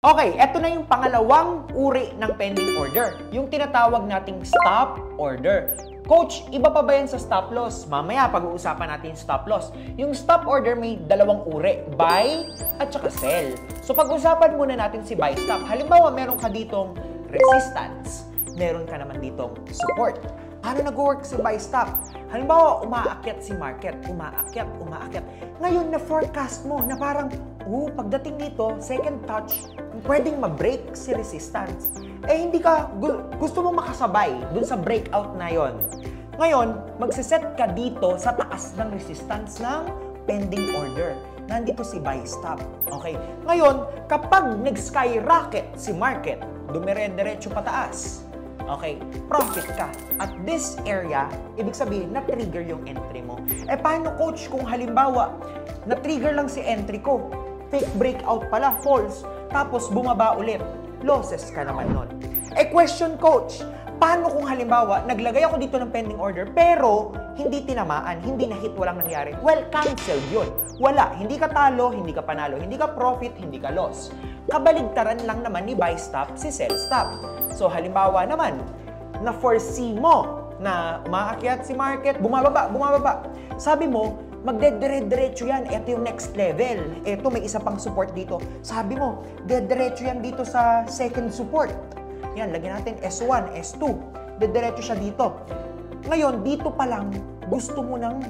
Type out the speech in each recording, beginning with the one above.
Okay, eto na yung pangalawang uri ng pending order, yung tinatawag nating stop order. Coach, iba pa ba yan sa stop loss? Mamaya pag-uusapan natin yung stop loss. Yung stop order may dalawang uri, buy at saka sell. So pag-usapan muna natin si buy stop. Halimbawa, meron ka ditong resistance, meron ka naman ditong support. Paano nag-work si buy stop? Halimbawa, umaakyat si market, umaakyat. Ngayon, na-forecast mo na parang, pagdating dito, second touch, pwedeng ma-break si resistance. Hindi ka, gusto mo makasabay dun sa breakout na yon. Ngayon, magsiset ka dito sa taas ng resistance ng pending order. Nandito si buy stop. Okay? Ngayon, kapag nag-skyrocket si market, dumire-diretso pataas. Okay, profit ka. At this area, ibig sabihin, na-trigger yung entry mo. Paano, coach, kung halimbawa, na-trigger lang si entry ko, fake breakout pala, false, tapos bumaba ulit, losses ka naman nun. Question, coach, paano kung halimbawa, naglagay ako dito ng pending order, pero hindi tinamaan, hindi na-hit, walang nangyari? Well, canceled yun. Wala, hindi ka talo, hindi ka panalo, hindi ka profit, hindi ka loss. Kabaligtaran lang naman ni buy stop si sell stop. So, halimbawa naman, na-foresee mo na umaakyat si market, bumababa. Sabi mo, magdediretso yan. Ito yung next level. Ito, may isa pang support dito. Sabi mo, dediretso yan dito sa second support. Yan, lagyan natin S1, S2. Dediretso siya dito. Ngayon, dito pa lang, gusto mo nang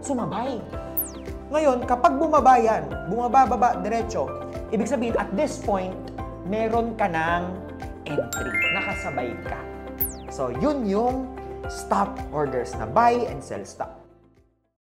sumabay. Ngayon, kapag bumaba yan, bumaba, diretso, ibig sabihin, at this point, meron ka ng entry. Nakasabay ka. So, yun yung stop orders na buy and sell stop.